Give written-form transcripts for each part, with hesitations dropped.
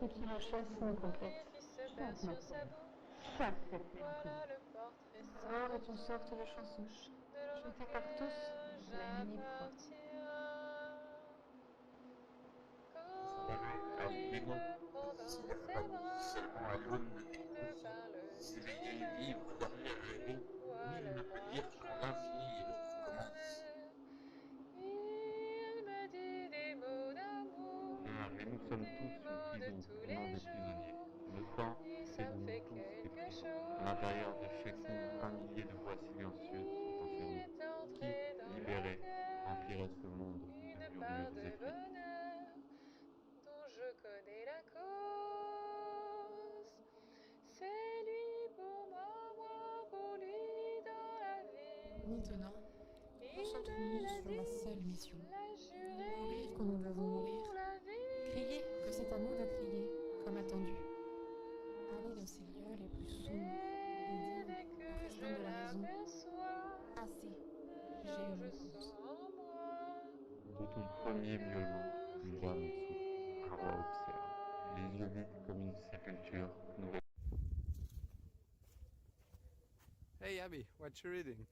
Et qui la chasse me complète. qui se Je perd pense sur maintenant. sa bouche. Parfait, Voilà mélancolie. le portrait sans Alors, est une sorte de chanson. retouche de Je l'homme ne fais pas que tous, auquel mais une mille fois. j'appartiens. Alors, Quand il dis-moi, me prend si dans la ses famille bras, seulement à l'aune de il quelque me chose, parle tout s'éveiller, bas. vivre, dormir, rêver, Je vois nul le ne peut roi dire quand l'infini et l'autre commence. jaune. Il me dit des mots d'amour, Et nous sommes tous des une mots de prison, tous et non les des prisonniers. jours. Le temps Et fait ça de me nous fait tous des quelque prisons. À l'intérieur de chaque chose. nous, un millier de voix silencieuses sont Il enfermées. est Qui, entré dans mon libéré, cœur remplirait ce monde de une part murmures de effrayés? bonheur dont je connais la cause. C'est lui pour moi pour lui dans la vie. Maintenant, Il me concentrons-nous l'a sur la seule dit, mission. l'a Mourir juré quand nous devons mourir. pour la Crier que c'est à nous de crier, comme attendu. vie. Aller dans ces lieux les plus sombres et Et dire dès au que festin de je la raison, l'aperçois, assez, j'ai alors eu je mon sens compte. en moi De ton mon premier miaulement, cœur plus jamais qui souffle, un roi observe. Les yeux vides comme une sépulture, nouvelle. Hey Abby, what you reading?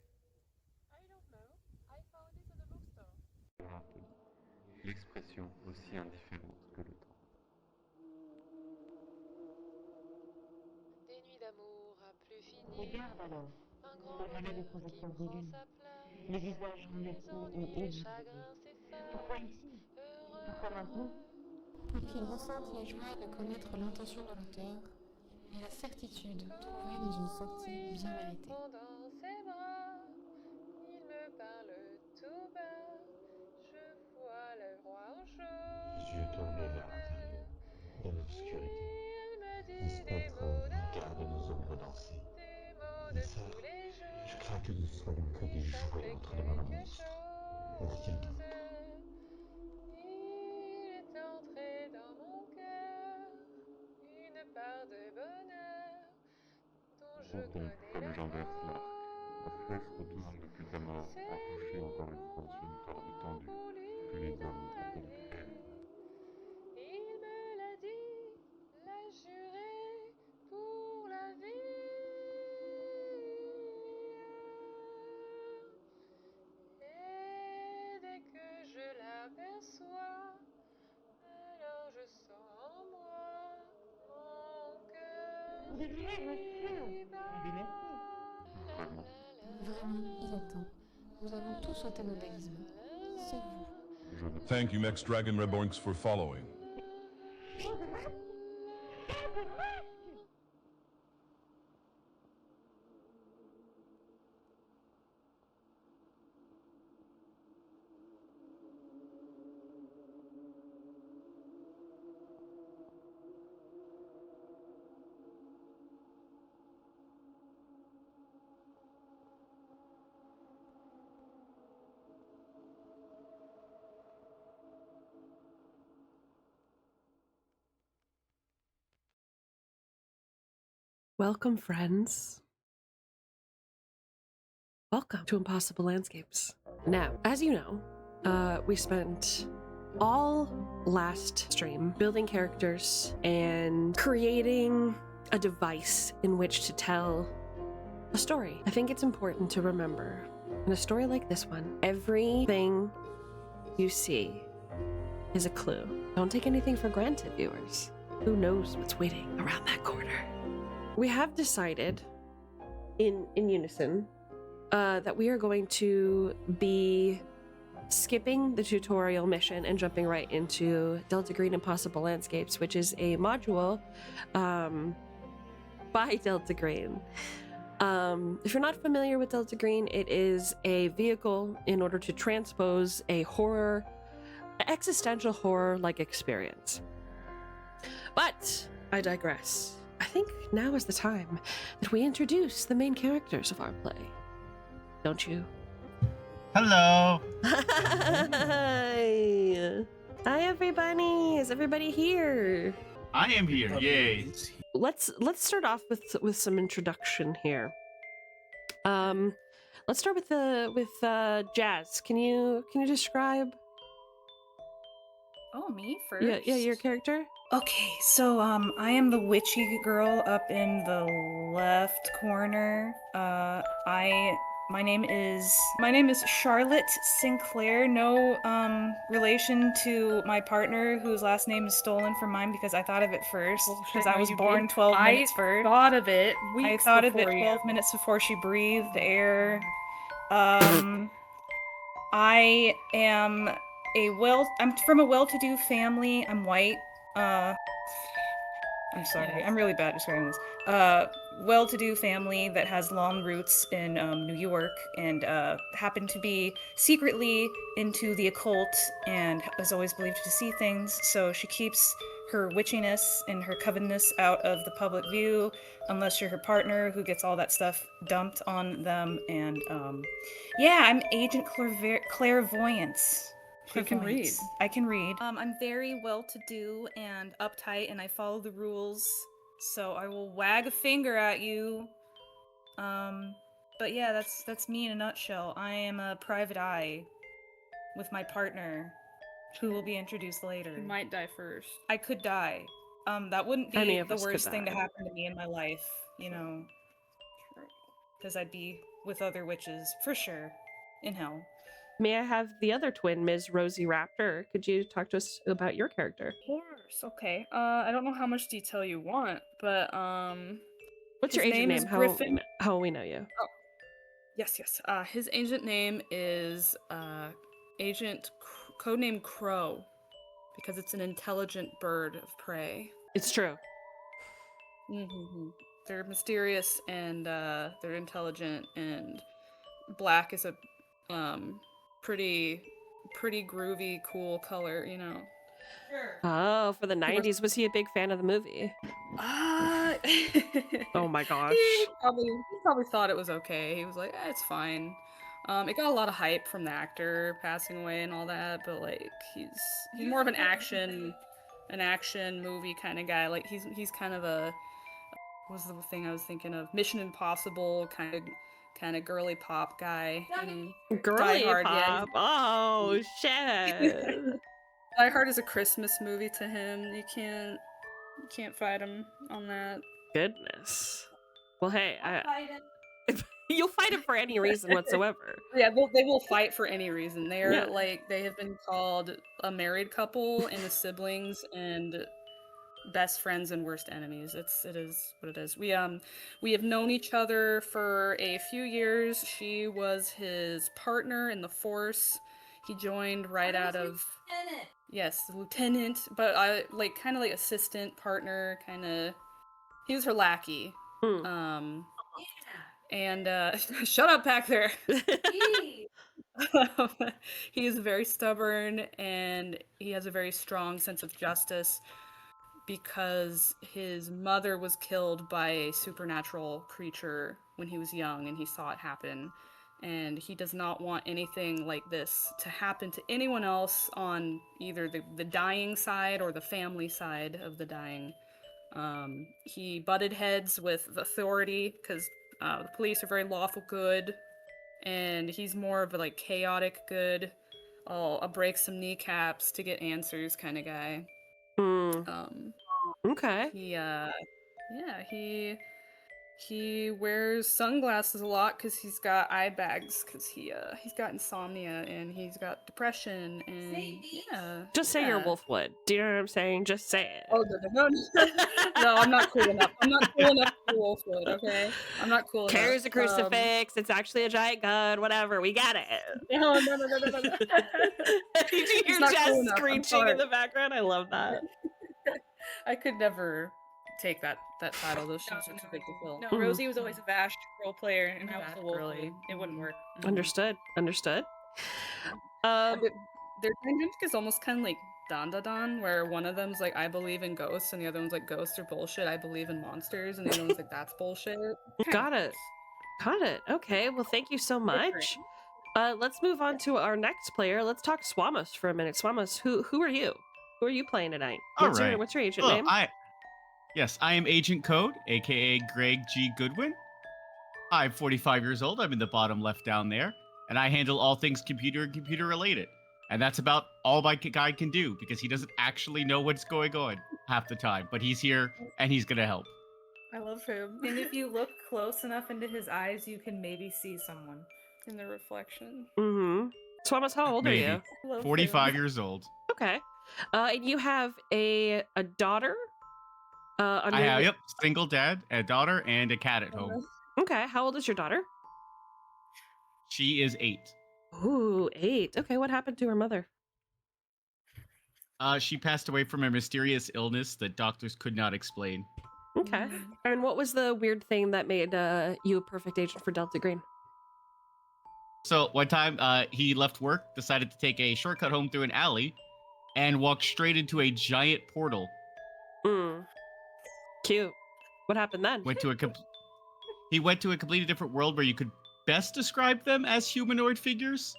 I don't know. I found it at the bookstore. L'expression aussi indifférente que le temps. Des nuits d'amour à plus finir. Regarde alors, Un grand au relais des bonheur qui projecteurs de prend lune, sa place. les visages Les remettés et ennuis, les émerveillés. chagrins Pourquoi s'effacent. ici? Pourquoi maintenant? Heureux. Pour qu'ils ressentent la joie de connaître l'intention de l'auteur et la certitude de trouver dans une sortie Il bien me méritée. prend dans ses bras. Il me parle tout bas. Je vois le roi en Les yeux tournés vers jaune. l'intérieur, dans l'obscurité. Il me Les dit des spectres mots regardent nos d'amour, ombres danser. des mots Ma de sœur, tous les je jours. crains que nous soyons que Et des ça me jouets fait entre les mains d'un quelque monstre. Ne dit-il chose. pas? Il est entré dans mon cœur une part de bonheur dont je Rompons, connais comme la j'inverse l'arc. La flèche retourne cause. depuis ta mort, C'est à toucher lui encore une pour fois sur une corde moi, tendue pour que lui les hommes dans la appellent cruelle. vie. Il me l'a dit, l'a juré pour la vie. Et dès que je l'aperçois, alors je sens en moi mon cœur Désolé, monsieur. qui Mais merci. bat. Vraiment. Vraiment, il est temps. Nous allons tous ôter nos déguisements. Sauf vous. Je ne Thank you, Max Dragon Reborns, for following. Welcome, friends. Welcome to Impossible Landscapes. Now, as you know, we spent all last stream building characters and creating a device in which to tell a story. I think it's important to remember, in a story like this one, everything you see is a clue. Don't take anything for granted, viewers. Who knows what's waiting around that corner? We have decided, in unison, that we are going to be skipping the tutorial mission and jumping right into Delta Green Impossible Landscapes, which is a module by Delta Green. If you're not familiar with Delta Green, it is a vehicle in order to transpose a horror, existential horror-like experience. But I digress. I think now is the time that we introduce the main characters of our play. Don't you? Hello. Hi. Hi, everybody. Is everybody here? I am here. Yay. Let's start off with some introduction here. Let's start with Jazz. Can you describe? Oh, me first? Yeah, your character. Okay, so I am the witchy girl up in the left corner. My name is Charlotte Sinclair. No relation to my partner whose last name is stolen from mine because I thought of it first because I was born 12 minutes first. I thought of it I weeks thought of it before 12 minutes before she breathed air. I am I'm from a well-to-do family. I'm white. I'm sorry. Yes. I'm really bad at describing this. Well-to-do family that has long roots in New York and happened to be secretly into the occult and is always believed to see things. So she keeps her witchiness and her covenness out of the public view, unless you're her partner who gets all that stuff dumped on them. And yeah, I'm Agent Clairvoyance. You can read. I can read. I'm very well-to-do and uptight, and I follow the rules. So I will wag a finger at you. But yeah, that's me in a nutshell. I am a private eye with my partner, who will be introduced later. You might die first. I could die. That wouldn't Any be of the us could worst thing to die. happen to me in my life, you know, because I'd be with other witches for sure in hell. May I have the other twin, Ms. Rosie Raptor? Could you talk to us about your character? Of course. Okay. I don't know how much detail you want, but What's his your agent name is name? Griffin. How will we know you? Oh, yes. His agent name is codename Crow, because it's an intelligent bird of prey. It's true. Mm-hmm. They're mysterious and they're intelligent, and black is a pretty groovy, cool color, you know. Sure. Oh, for the 90s, was he a big fan of the movie? Oh my gosh. He probably thought it was okay. He was like, it's fine. It got a lot of hype from the actor passing away and all that, but like he's more of an action movie kind of guy. Like he's kind of a, what was the thing I was thinking of? Mission Impossible kind of girly pop guy. Girly Die Hard, pop. yeah. Oh shit. Die Hard is a Christmas movie to him. You can't fight him on that. Goodness. Well, hey, you'll fight him for any reason whatsoever. Yeah, they will fight for any reason. They're like, they have been called a married couple and the siblings and best friends and worst enemies. It is what it is. We have known each other for a few years. She was his partner in the force. He joined right out of lieutenant. Yes, lieutenant, but I like kind of like assistant partner, kind of. He was her lackey. And shut up back there. He is very stubborn and he has a very strong sense of justice because his mother was killed by a supernatural creature when he was young and he saw it happen. And he does not want anything like this to happen to anyone else on either the dying side or the family side of the dying. He butted heads with authority because the police are very lawful good, and he's more of a like chaotic good. I'll break some kneecaps to get answers kind of guy. Okay. He wears sunglasses a lot because he's got eye bags because he's got insomnia and he's got depression and Just say you're Wolfwood. Do you know what I'm saying? Just say it. Oh no, no, I'm not cool enough. I'm not cool enough to be Wolfwood. Okay, I'm not cool enough. Carries a crucifix. It's actually a giant gun. Whatever. We got it. No. Did you hear Jess cool screeching in the background? I love that. I could never take that title. Those shows are too big to fill. No, Rosie was always a Vash role player, and I was a wolf. It wouldn't work. Understood. Their dynamic is almost kind of like Dan, where one of them's like, I believe in ghosts, and the other one's like, ghosts are bullshit, I believe in monsters, and the other one's like, that's bullshit. Got it. Okay, well, thank you so much. Let's move on to our next player. Let's talk Swamos for a minute. Swamos, who are you? Who are you playing tonight? What's your agent name? I am Agent Code, aka Greg G. Goodwin. I'm 45 years old. I'm in the bottom left down there, and I handle all things computer and computer related. And that's about all my guy can do because he doesn't actually know what's going on half the time. But he's here and he's gonna help. I love him. And if you look close enough into his eyes, you can maybe see someone in the reflection. Mm-hmm. Thomas, how old Maybe. are you? Love 45 him. years old. Okay. And you have a daughter? I have, yep, single dad, a daughter, and a cat at home. Okay, how old is your daughter? She is 8. Ooh, 8. Okay, what happened to her mother? She passed away from a mysterious illness that doctors could not explain. Okay. And what was the weird thing that made you a perfect agent for Delta Green? So one time, he left work, decided to take a shortcut home through an alley, and walked straight into a giant portal. Cute. What happened then? He went to a completely different world where you could best describe them as humanoid figures.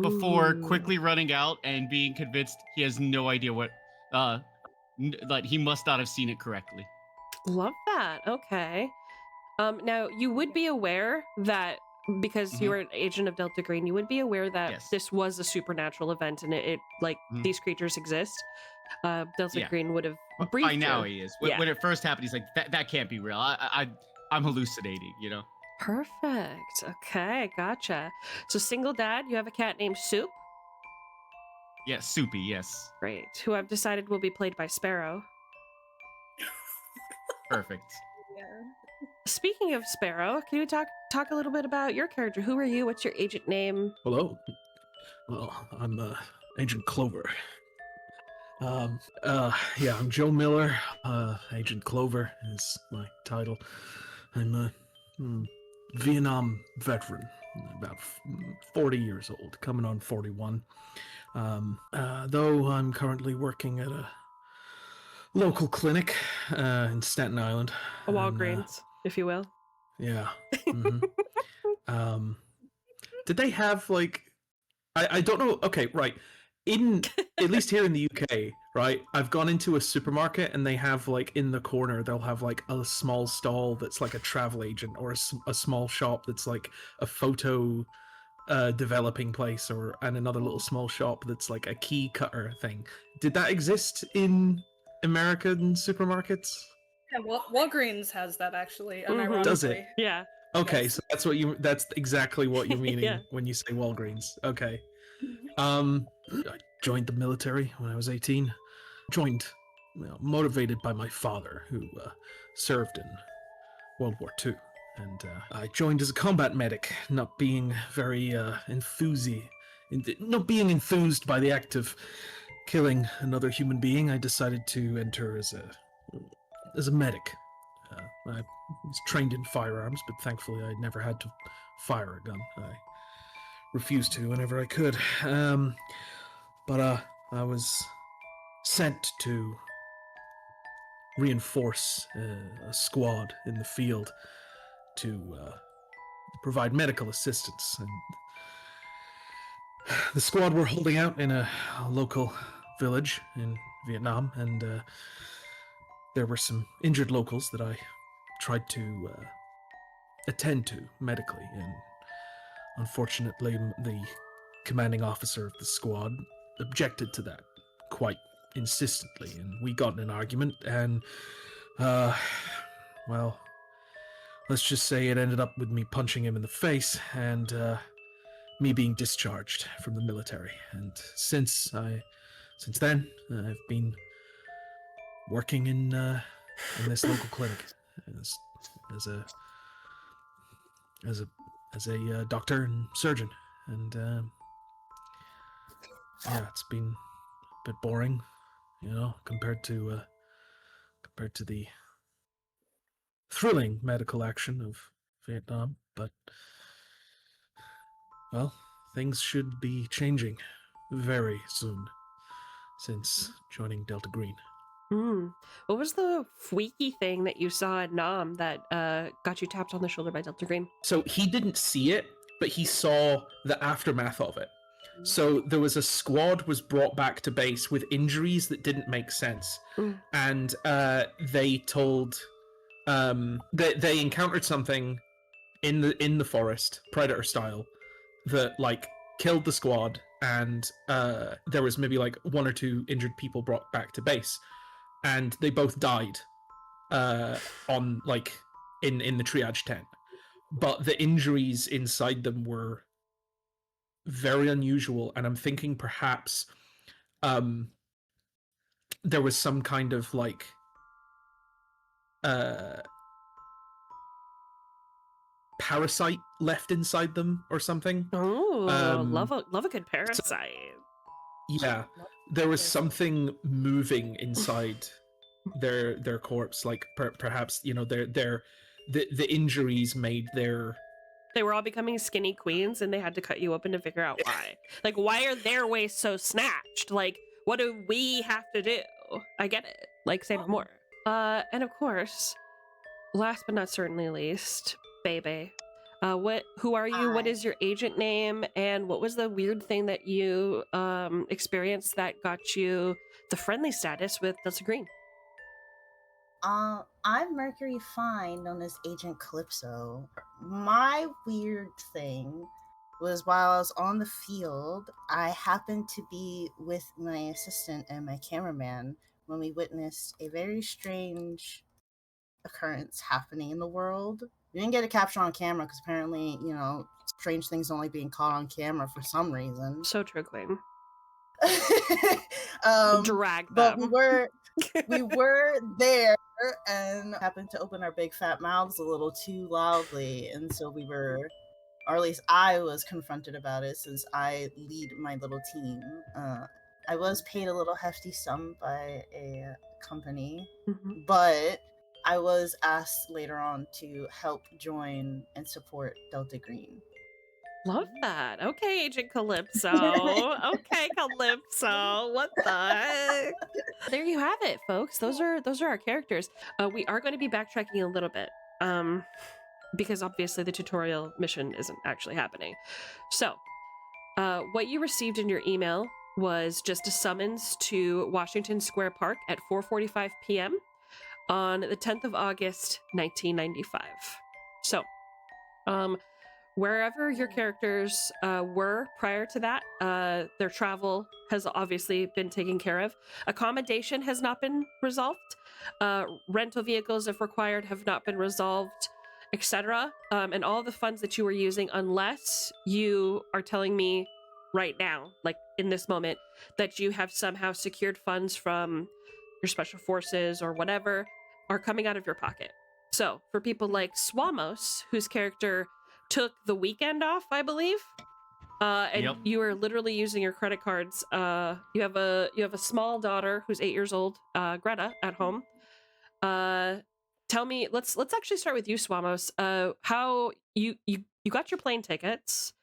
Before quickly running out and being convinced he has no idea what, that he must not have seen it correctly. Love that. Okay. Now you would be aware that because you were an agent of Delta Green, you would be aware that this was a supernatural event and it these creatures exist. Delta Green would have briefed by now you. he is. When it first happened, he's like, that can't be real. I'm hallucinating, you know? Perfect. Okay, gotcha. So single dad, you have a cat named Soup? Yes, Soupy, yes. Great. Who I've decided will be played by Sparrow. Perfect. Speaking of Sparrow, can you talk a little bit about your character? Who are you? What's your agent name? Hello. Well, I'm Agent Clover. Yeah, I'm Joe Miller. Agent Clover is my title. I'm a Vietnam veteran, about 40 years old, coming on 41. Though I'm currently working at a local clinic in Staten Island. A Walgreens, if you will. Yeah. Did they have like... I don't know. Okay, right. At least here in the UK, right, I've gone into a supermarket and they have like in the corner they'll have like a small stall that's like a travel agent, or a small shop that's like a photo developing place, and another little small shop that's like a key cutter thing. Did that exist in American supermarkets? Yeah, Walgreens has that actually. Unironically. Does it? Yeah. Okay, Yes. so that's exactly what you're meaning Yeah. when you say Walgreens. Okay. I joined the military when I was 18. Joined, motivated by my father, who served in World War II. And I joined as a combat medic, not being very not being enthused by the act of killing another human being. I decided to enter as a medic. I was trained in firearms, but thankfully I never had to fire a gun. I refused to whenever I could. But I was sent to reinforce a squad in the field to provide medical assistance. And the squad were holding out in a local village in Vietnam, and there were some injured locals that I tried to attend to medically, and unfortunately the commanding officer of the squad objected to that quite insistently, and we got in an argument, and well, let's just say it ended up with me punching him in the face and me being discharged from the military. And since then I've been working in this local clinic as a doctor and surgeon, and yeah, it's been a bit boring, compared to the thrilling medical action of Vietnam. But well, things should be changing very soon since joining Delta Green. What was the freaky thing that you saw at Nam that got you tapped on the shoulder by Delta Green? So he didn't see it, but he saw the aftermath of it. So there was a squad was brought back to base with injuries that didn't make sense, and they told they encountered something in the forest, predator style, that like killed the squad and there was maybe like 1 or 2 injured people brought back to base, and they both died on like in the triage tent, but the injuries inside them were very unusual, and I'm thinking perhaps there was some kind of like parasite left inside them or something. Oh, love a good parasite. Yeah, there was something moving inside their corpse, like perhaps, you know, the injuries made their... They were all becoming skinny queens, and they had to cut you open to figure out why. Like, why are their waists so snatched? Like, what do we have to do? I get it. Like, say no more. And of course, last but not certainly least, Bebe. Who are you? What is your agent name? And what was the weird thing that you experienced that got you the friendly status with Delta Green? I'm Mercury Fine, known as Agent Calypso. My weird thing was while I was on the field, I happened to be with my assistant and my cameraman when we witnessed a very strange occurrence happening in the world. We didn't get a capture on camera because apparently, you know, strange things only being caught on camera for some reason. So true, Queen. Drag them. But we were there and happened to open our big fat mouths a little too loudly, and so we were, or at least I was confronted about it since I lead my little team. I was paid a little hefty sum by a company, but I was asked later on to help join and support Delta Green. Love that. Okay, Agent Calypso. Okay, Calypso. What the heck? There you have it, folks. Those are our characters. We are going to be backtracking a little bit, because obviously the tutorial mission isn't actually happening. So, what you received in your email was just a summons to Washington Square Park at 4:45 p.m. on the 10th of August, 1995. So, wherever your characters were prior to that, their travel has obviously been taken care of. Accommodation has not been resolved. Rental vehicles, if required, have not been resolved, etc. And all the funds that you were using, unless you are telling me right now, like in this moment, that you have somehow secured funds from your special forces or whatever, are coming out of your pocket. So for people like Swamos, whose character took the weekend off, I believe, and you are literally using your credit cards. You have a small daughter who's 8 years old, Greta, at home. Tell me, let's actually start with you, Swamos. How you got your plane tickets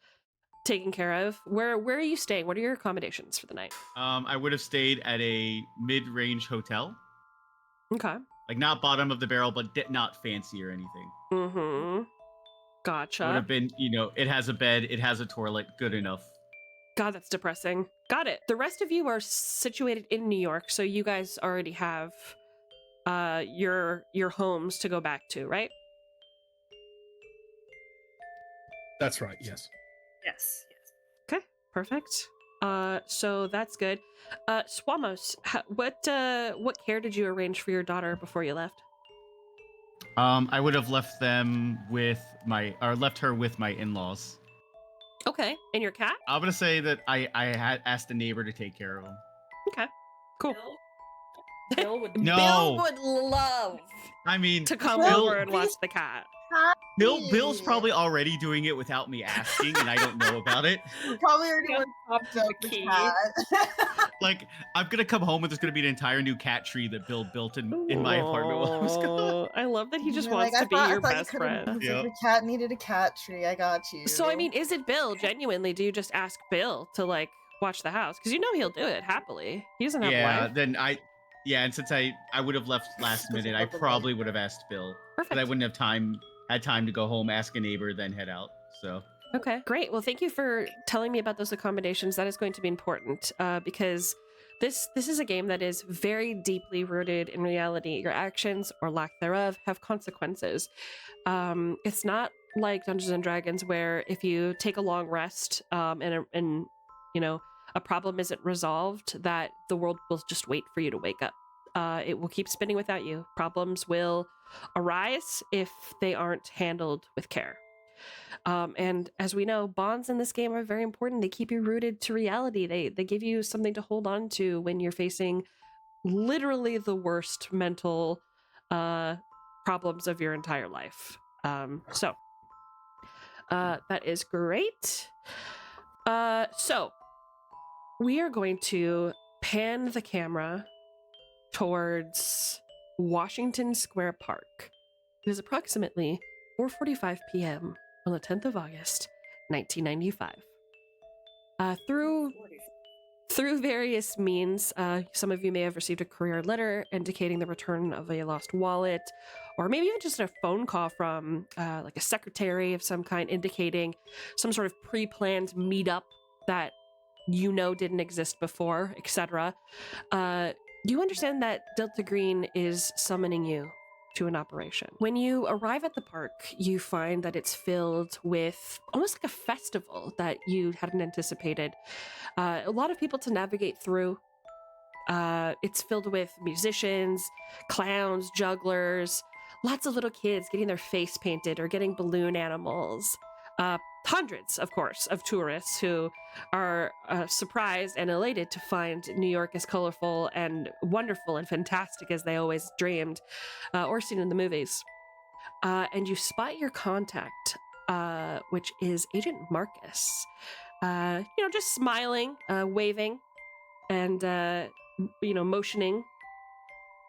taken care of. Where are you staying? What are your accommodations for the night? I would have stayed at a mid-range hotel. Okay. Like not bottom of the barrel, but not fancy or anything. Mm-hmm. Gotcha. Would have been, you know, it has a bed, it has a toilet, good enough. God, that's depressing. Got it. The rest of you are situated in New York, so you guys already have your homes to go back to, right? That's right, yes. Yes. Okay, perfect. So that's good. Swamos, what care did you arrange for your daughter before you left? I would have left her with my in-laws. Okay, and your cat? I'm gonna say that I had asked a neighbor to take care of him. Okay, cool. Bill would. No. Bill would love. I mean, to come over and watch the cat. Bill's probably already doing it without me asking, and I don't know about it. Probably already went up to the cat. Like, I'm gonna come home and there's gonna be an entire new cat tree that Bill built in my apartment while I was gone. I love that he just wants to be your best friend. If your cat needed a cat tree, I got you. So I mean, is it Bill? Genuinely, do you just ask Bill to like watch the house? Because you know he'll do it happily. He doesn't have a wife. And since I would have left last minute, I probably would have asked Bill. Perfect. But I wouldn't have had time to go home, ask a neighbor, then head out. So okay, great. Well, thank you for telling me about those accommodations. That is going to be important because this is a game that is very deeply rooted in reality. Your actions or lack thereof have consequences. It's not like Dungeons and Dragons where if you take a long rest and a problem isn't resolved, that the world will just wait for you to wake up. It will keep spinning without you. Problems will arise if they aren't handled with care. And as we know, bonds in this game are very important. They keep you rooted to reality. They give you something to hold on to when you're facing literally the worst mental problems of your entire life. So that is great. So we are going to pan the camera towards Washington Square Park. It is approximately 4:45 p.m. on the 10th of August, 1995. Through various means, some of you may have received a courier letter indicating the return of a lost wallet, or maybe even just a phone call from like a secretary of some kind indicating some sort of pre-planned meetup that didn't exist before, etc. You understand that Delta Green is summoning you to an operation. When you arrive at the park, you find that it's filled with almost like a festival that you hadn't anticipated. A lot of people to navigate through. It's filled with musicians, clowns, jugglers, lots of little kids getting their face painted or getting balloon animals. Hundreds, of course, of tourists who are surprised and elated to find New York as colorful and wonderful and fantastic as they always dreamed or seen in the movies. And you spot your contact, which is Agent Marcus. Just smiling, waving, and motioning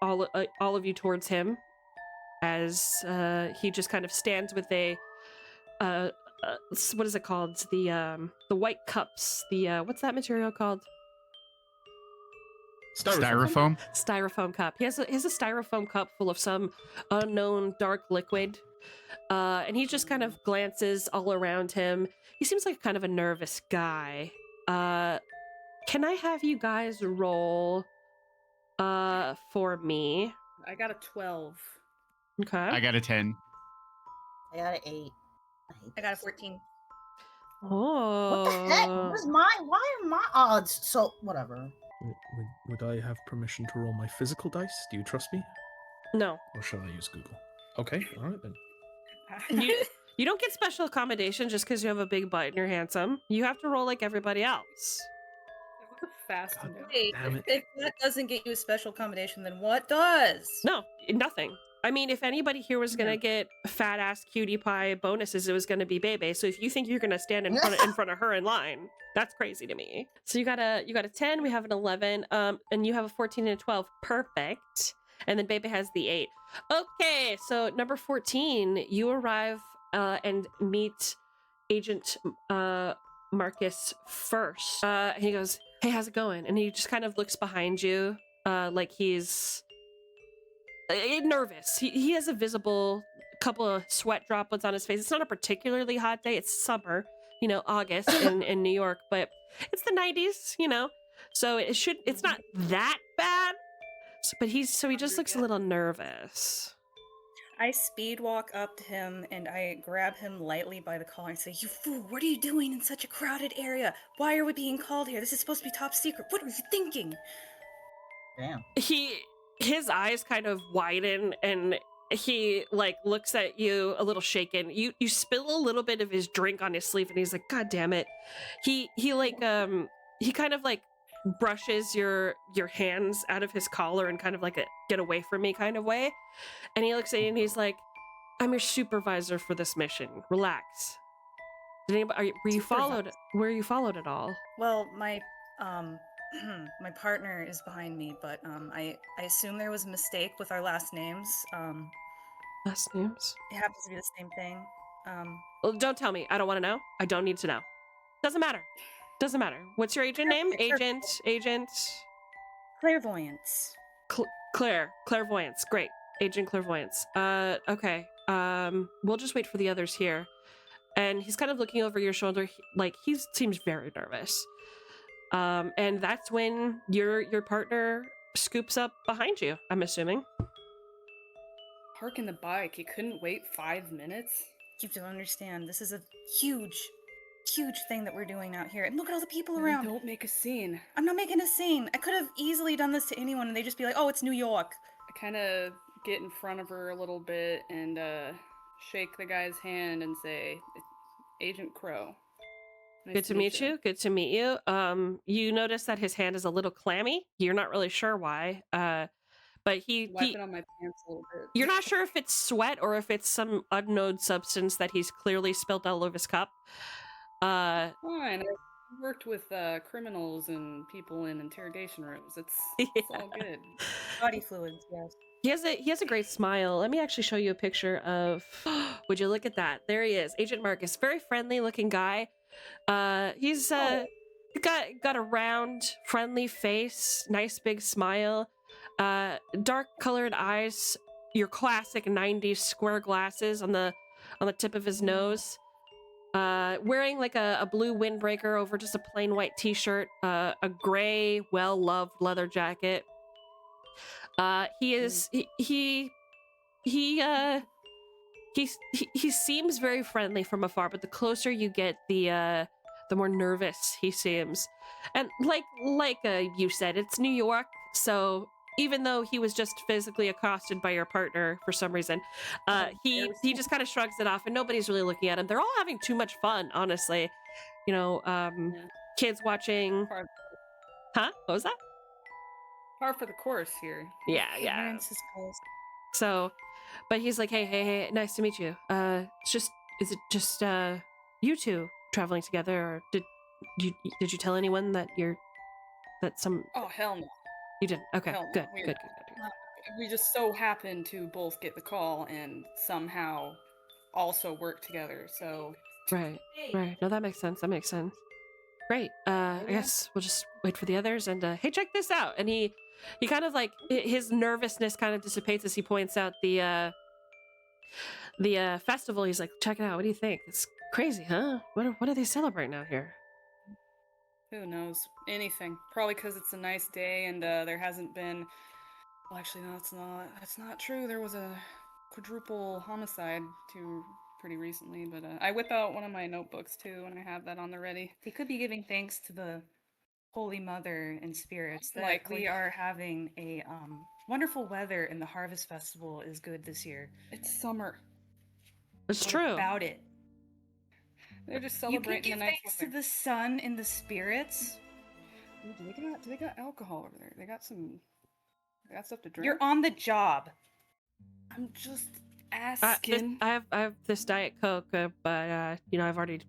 all of you towards him as he just kind of stands with a what is it called? The white cups. The what's that material called? Styrofoam. Styrofoam cup. He has a styrofoam cup full of some unknown dark liquid, and he just kind of glances all around him. He seems like kind of a nervous guy. Can I have you guys roll for me? I got a 12. Okay. I got a 10. I got an 8. I got a 14. Oh. What the heck? Why are my odds so whatever? Would I have permission to roll my physical dice? Do you trust me? No. Or shall I use Google? Okay, all right then. You don't get special accommodation just because you have a big butt and you're handsome. You have to roll like everybody else. Fast. God Wait, damn it. if that doesn't get you a special accommodation, then what does? No, nothing. I mean, if anybody here was gonna get fat ass cutie pie bonuses, it was gonna be Bebe. So if you think you're gonna stand in front of her in line, that's crazy to me. So you got a 10, we have an 11, and you have a 14 and a 12. Perfect. And then Bebe has the 8. Okay, so number 14, you arrive and meet Agent Marcus first. And he goes, "Hey, how's it going?" And he just kind of looks behind you, like he's nervous. He has a visible couple of sweat droplets on his face. It's not a particularly hot day. It's summer, August in New York, but it's the 90s, so it's not that bad. But he just looks a little nervous. I speed walk up to him and I grab him lightly by the collar and say, "You fool, what are you doing in such a crowded area? Why are we being called here? This is supposed to be top secret. What are you thinking?" Damn. His eyes kind of widen and he looks at you a little shaken. You spill a little bit of his drink on his sleeve and he's like, "God damn it." He kind of brushes your hands out of his collar and kind of like a get away from me kind of way. And he looks at you and he's like, "I'm your supervisor for this mission. Relax." Were you followed at all? Well, my my partner is behind me, but I assume there was a mistake with our last names. Last names? It happens to be the same thing. Well, don't tell me. I don't want to know. I don't need to know. Doesn't matter. What's your agent name? Agent Clairvoyance. Clairvoyance. Great. Agent Clairvoyance. Okay. We'll just wait for the others here. And he's kind of looking over your shoulder, he seems very nervous. And that's when your partner scoops up behind you, I'm assuming. Parking the bike. You couldn't wait 5 minutes? You don't understand. This is a huge, huge thing that we're doing out here. And look at all the people around. Don't make a scene. I'm not making a scene. I could have easily done this to anyone and they'd just be like, oh, it's New York. I kind of get in front of her a little bit and shake the guy's hand and say, Agent Crow. Good to meet you. Good to meet you. You notice that his hand is a little clammy. You're not really sure why. But he wiping on my pants a little bit. You're not sure if it's sweat or if it's some unknown substance that he's clearly spilled all over his cup. Fine. I worked with criminals and people in interrogation rooms. It's all good. Body fluids, yes. He has a great smile. Let me actually show you a picture of. Would you look at that? There he is, Agent Marcus. Very friendly looking guy. He's got a round, friendly face, nice big smile, dark colored eyes, your classic 90s square glasses on the tip of his nose. Wearing like a blue windbreaker over just a plain white t-shirt, a gray, well-loved leather jacket. He seems very friendly from afar, but the closer you get, the more nervous he seems. And like you said, it's New York, so even though he was just physically accosted by your partner for some reason, he just kind of shrugs it off, and nobody's really looking at him. They're all having too much fun, honestly. You know, kids watching. Huh? What was that? Par for the course here. Yeah. So, but he's like, hey, nice to meet you. Is it just you two traveling together, or did you tell anyone that some? Oh, hell no. You didn't. Okay, Hell no. good. We just so happened to both get the call and somehow also work together. So. Right. No, that makes sense. Great. I guess we'll just wait for the others. And hey, check this out. And he kind of like his nervousness kind of dissipates as he points out the festival. He's like, check it out. What do you think? It's crazy, huh? What are they celebrating out here? Who knows? Anything. Probably because it's a nice day and there hasn't been. Well, actually, no, that's not true. There was a quadruple homicide pretty recently, but I whip out one of my notebooks too, and I have that on the ready. He could be giving thanks to the Holy Mother and spirits that Likely. we are having a wonderful weather and the Harvest Festival is good this year. It's summer. It's What true. about it? They're just You celebrating can give the nice thanks weather. to the sun and the spirits. Ooh, do they got alcohol over there? They got stuff to drink. You're on the job. I'm just asking. I have this Diet Coke, but you know, I've already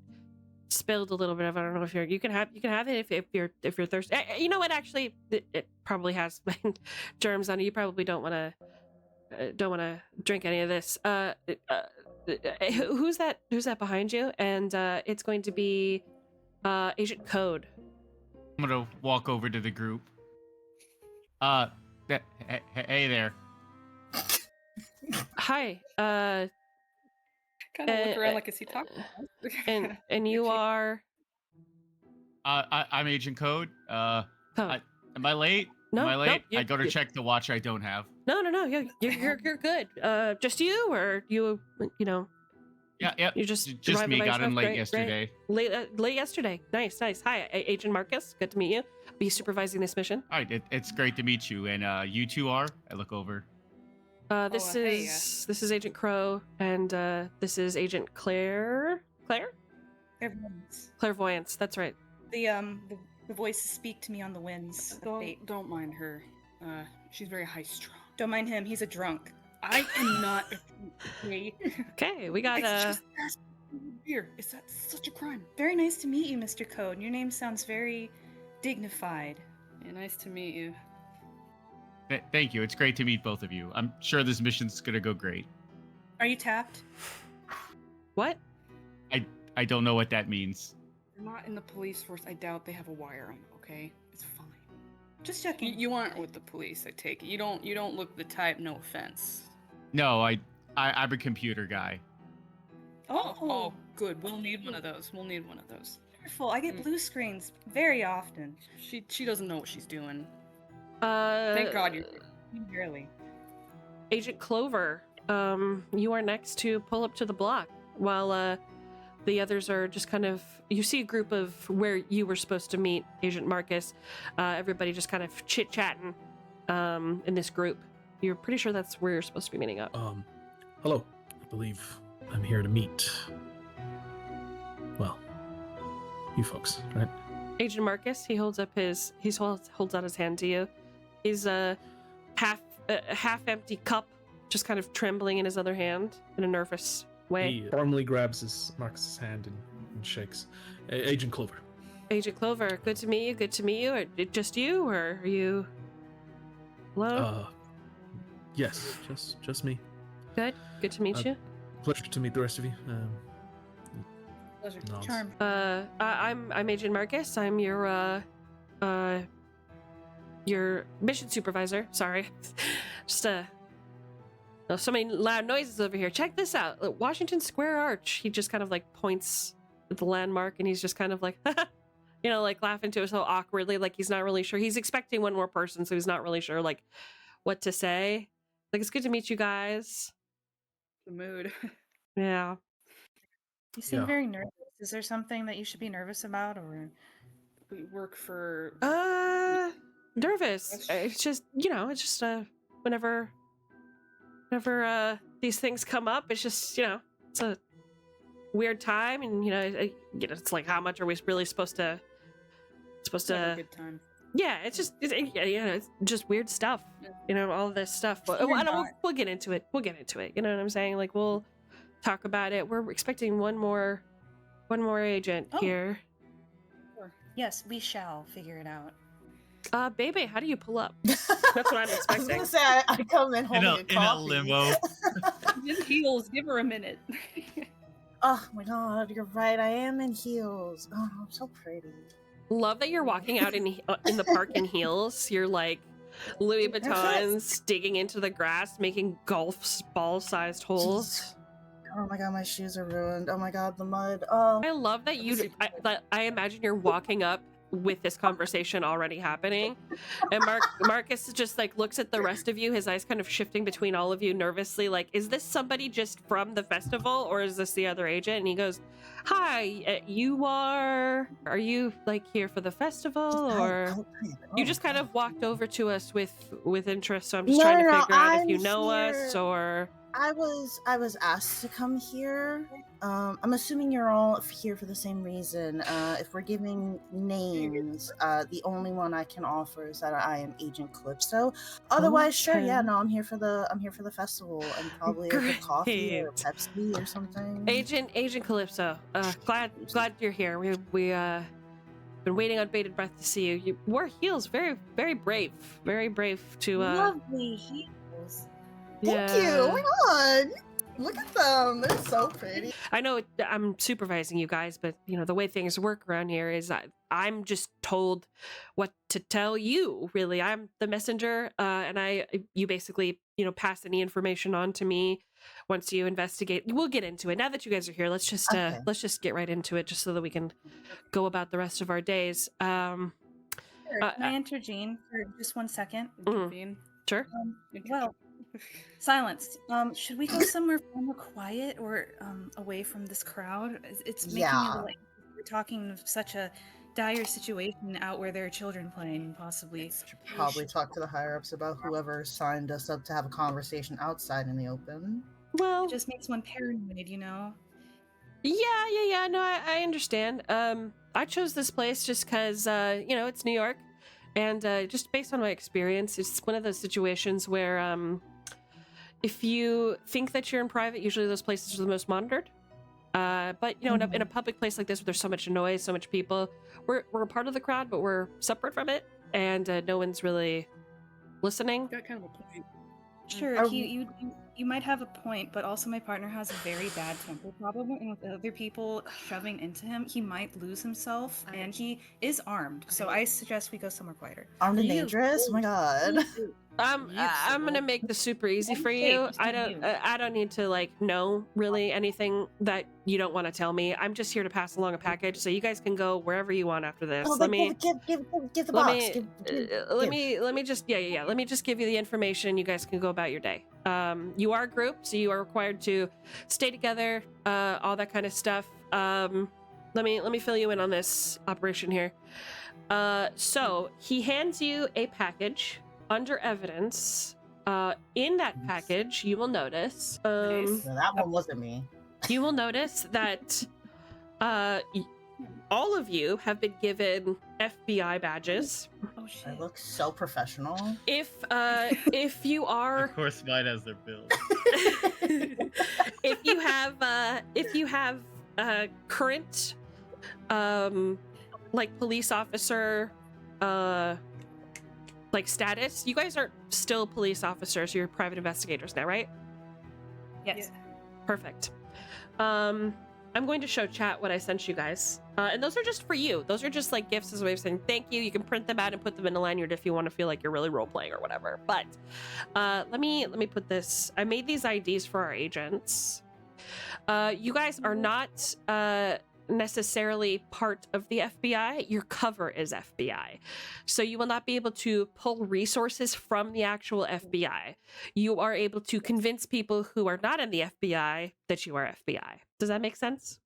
spilled a little bit of it. I don't know if you can have it if you're thirsty. You know what? Actually, it probably has germs on it. You probably don't want to drink any of this. Who's that behind you? And it's going to be Agent Code. I'm gonna walk over to the group. Hey there. Hi. Kind of look around like, is he talking? And you are. I'm Agent Code. Am I late? No, Am I late? no, I go to check the watch I don't have. No. You're good. Just you, or you know. Yeah. You just me. Got in late yesterday. Late yesterday. Nice. Hi, Agent Marcus. Good to meet you. Be supervising this mission. All right. It's great to meet you. And you two are. I look over. This is Agent Crow, and this is Agent Claire. Clairvoyance. Clairvoyance. That's right. The voices speak to me on the winds. Don't mind her. She's very high strung. Don't mind him. He's a drunk. I am not a drunk. Okay, we got It's just beer. Is that such a crime? Very nice to meet you, Mr. Code. Your name sounds very dignified. Yeah, nice to meet you. Thank you. It's great to meet both of you. I'm sure this mission's gonna go great. Are you tapped? What? I don't know what that means. They're not in the police force. I doubt they have a wire on them. Okay, it's fine. Just checking. You aren't with the police. I take it. You don't look the type. No offense. No, I'm a computer guy. Oh, good. We'll need one of those. Wonderful. I get blue screens very often. She doesn't know what she's doing. Thank God you're barely. Agent Clover, you are next to pull up to the block while The others are just kind of, you see a group of where you were supposed to meet Agent Marcus. Everybody just kind of chit-chatting in this group. You're pretty sure that's where you're supposed to be meeting up. Hello. I believe I'm here to meet, well, you folks, right? Agent Marcus, he holds out his hand to you. He's a half empty cup, just kind of trembling in his other hand in a nervous way. He formally grabs Marcus's hand and shakes. Agent Clover. Agent Clover, good to meet you. Good to meet you. Or just you, or are you alone? Yes, just me. Good to meet you. Pleasure to meet the rest of you. Pleasure. Nods. Charm. I'm Agent Marcus. I'm your mission supervisor. Sorry, just so many loud noises over here. Check this out, Washington Square Arch. He just kind of like points at the landmark, and he's just kind of like, like laughing to himself awkwardly, like he's not really sure. He's expecting one more person, so he's not really sure like what to say. Like, it's good to meet you guys. The mood. Yeah. You seem very nervous. Is there something that you should be nervous about, or We work for. Nervous. It's just, whenever these things come up, it's just, it's a weird time, and it's like, how much are we really supposed to have a good time? Yeah, it's just weird stuff. All this stuff. We'll get into it. You know what I'm saying? Like, we'll talk about it. We're expecting one more agent here. Sure. Yes, we shall figure it out. Baby, how do you pull up? That's what I'm expecting. I was gonna say I come in holding a in coffee. a limo. In heels. Give her a minute. Oh my god, you're right. I am in heels. Oh, I'm so pretty. Love that you're walking out in the park in heels. You're like Louis Vuittons digging into the grass, making golf ball-sized holes. Oh my god, my shoes are ruined. Oh my god, the mud. Oh, I love that I imagine you're walking up with this conversation already happening, and Marcus just like looks at the rest of you, his eyes kind of shifting between all of you nervously, like, is this somebody just from the festival, or is this the other agent? And he goes, hi, are you like here for the festival, or you just kind of walked over to us with interest, so I'm just trying to figure out if you know us, or I was asked to come here. I'm assuming you're all here for the same reason. If we're giving names, the only one I can offer is that I am Agent Calypso. Otherwise, sure, yeah, no, I'm here for the festival and probably a good coffee or Pepsi or something. Agent Calypso. Glad you're here. We been waiting on bated breath to see you. You wore heels, very very brave to. Lovely heels. Thank you. Oh my god. Look at them. They're so pretty. I know I'm supervising you guys, but the way things work around here is I'm just told what to tell you, really. I'm the messenger, and you basically, pass any information on to me once you investigate. We'll get into it. Now that you guys are here, let's just get right into it, just so that we can go about the rest of our days. Sure. Can I intervene for just 1 second? Intervene. Sure. Well, silence. Should we go somewhere more quiet or away from this crowd? It's making it like we're talking of such a dire situation out where there are children playing, possibly. Probably talk to the higher ups about whoever signed us up to have a conversation outside in the open. Well, it just makes one paranoid, Yeah. No, I understand. I chose this place just because, it's New York. And just based on my experience, it's one of those situations where if you think that you're in private, usually those places are the most monitored. But in a public place like this, where there's so much noise, so much people, we're a part of the crowd, but we're separate from it, and no one's really listening. Got kind of a point. Sure, you might have a point, but also my partner has a very bad temper problem, and with other people shoving into him, he might lose himself, and he is armed. So I suggest we go somewhere quieter. Armed and dangerous? Oh my god. I'm gonna make this super easy for you. I don't need to know really anything that you don't want to tell me. I'm just here to pass along a package, so you guys can go wherever you want after this. Give the box. Let me just give you the information. You guys can go about your day. You are a group, so you are required to stay together, all that kind of stuff. let me fill you in on this operation here. So he hands you a package under evidence. In that package, you will notice. So that one wasn't me. You will notice that all of you have been given FBI badges. Oh shit! I look so professional. If you are, Of course, mine has their bills. if you have current like police officer like status, you guys aren't still police officers, you're private investigators now, right? Yes. Perfect. I'm going to show chat what I sent you guys. And those are just for you. Those are just like gifts as a way of saying thank you. You can print them out and put them in a lanyard if you want to feel like you're really role-playing or whatever. But let me put this. I made these IDs for our agents. You guys are not necessarily part of the FBI. Your cover is FBI. So you will not be able to pull resources from the actual FBI. You are able to convince people who are not in the FBI that you are FBI. Does that make sense?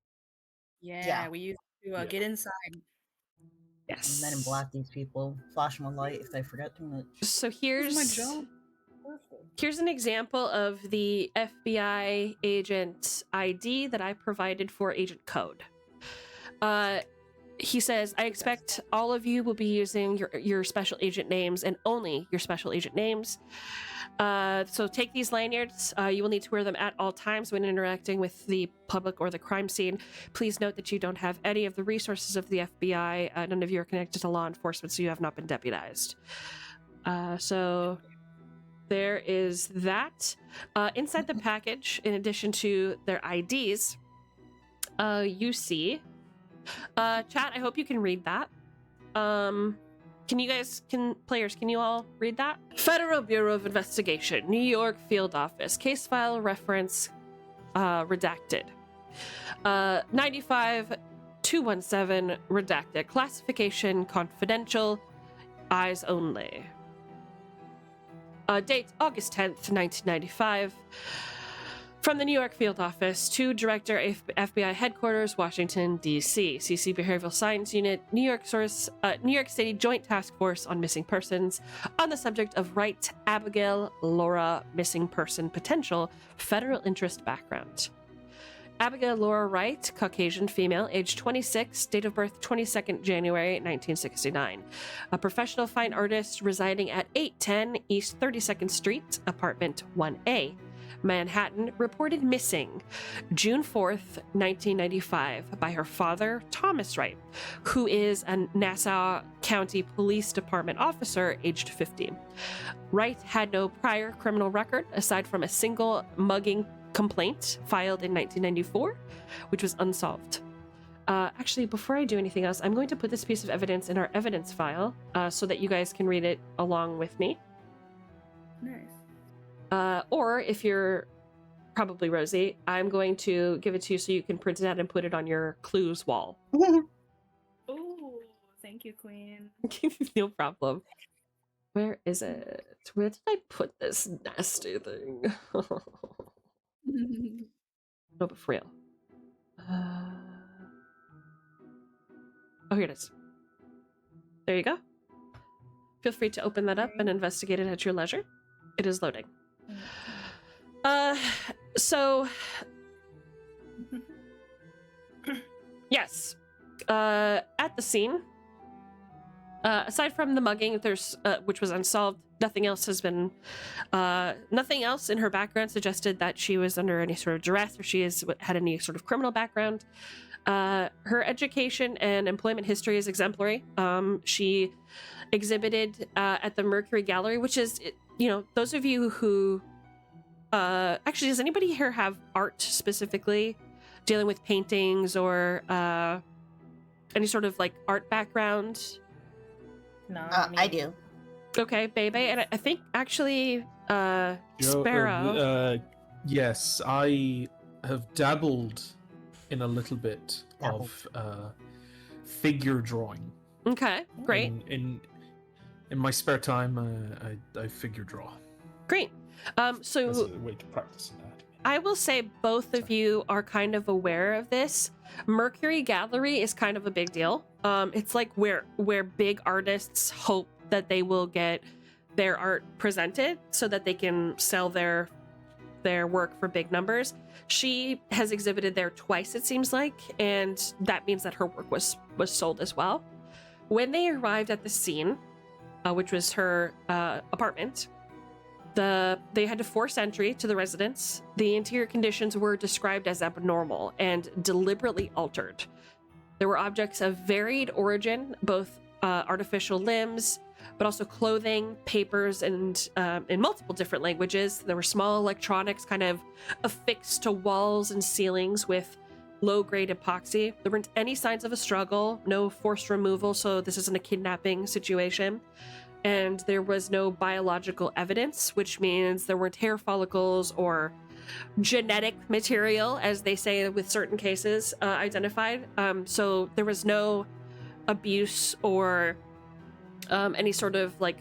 Yeah. We used to get inside. Yes. Men in black these people. Flash them a light if they forget too much. So here's my job. Here's an example of the FBI agent ID that I provided for Agent Code. He says, I expect all of you will be using your special agent names and only your special agent names. So take these lanyards. You will need to wear them at all times when interacting with the public or the crime scene. Please note that you don't have any of the resources of the FBI. None of you are connected to law enforcement, so you have not been deputized. So there is that. Inside the package, in addition to their IDs, you see... chat, I hope you can read that. Players, can you all read that? Federal Bureau of Investigation, New York Field Office, case file reference redacted. 95217 redacted. Classification confidential. Eyes only. Date August 10th, 1995. From the New York Field Office to Director FBI Headquarters, Washington, D.C. CC Behavioral Science Unit, New York City Joint Task Force on Missing Persons, on the subject of Wright Abigail Laura missing person potential, federal interest background. Abigail Laura Wright, Caucasian female, age 26, date of birth 22nd January 1969. A professional fine artist residing at 810 East 32nd Street, apartment 1A. Manhattan, reported missing June 4th, 1995 by her father, Thomas Wright, who is a Nassau County Police Department officer aged 50. Wright had no prior criminal record aside from a single mugging complaint filed in 1994, which was unsolved. Actually, before I do anything else, I'm going to put this piece of evidence in our evidence file so that you guys can read it along with me. Nice. Or if you're probably Rosie, I'm going to give it to you so you can print it out and put it on your clues wall. Oh, thank you, Queen. No problem. Where is it? Where did I put this nasty thing? No, but for real. Oh, here it is. There you go. Feel free to open that up and investigate it at your leisure. It is loading. So yes, at the scene, aside from the mugging, there's which was unsolved, nothing else has been nothing else in her background suggested that she was under any sort of duress or she had any sort of criminal background. Her education and employment history is exemplary. She exhibited at the Mercury Gallery, which is, you know, those of you who actually, does anybody here have art specifically dealing with paintings or any sort of like art background? No, I do. Okay, Bebe, and I think actually Sparrow. Yes, I have dabbled in a little bit of figure drawing. Okay, great. In my spare time, I figure draw. Great. So as a way to practice anatomy. I will say both of you are kind of aware of this. Mercury Gallery is kind of a big deal. It's like where big artists hope that they will get their art presented so that they can sell their work for big numbers. She has exhibited there twice, it seems like, and that means that her work was sold as well. When they arrived at the scene, which was her apartment, they had to force entry to the residence. The interior conditions were described as abnormal and deliberately altered. There were objects of varied origin, both artificial limbs, but also clothing, papers, and in multiple different languages. There were small electronics kind of affixed to walls and ceilings with low-grade epoxy. There weren't any signs of a struggle, no forced removal, so this isn't a kidnapping situation. And there was no biological evidence, which means there weren't hair follicles or genetic material, as they say with certain cases, identified. So there was no abuse or any sort of like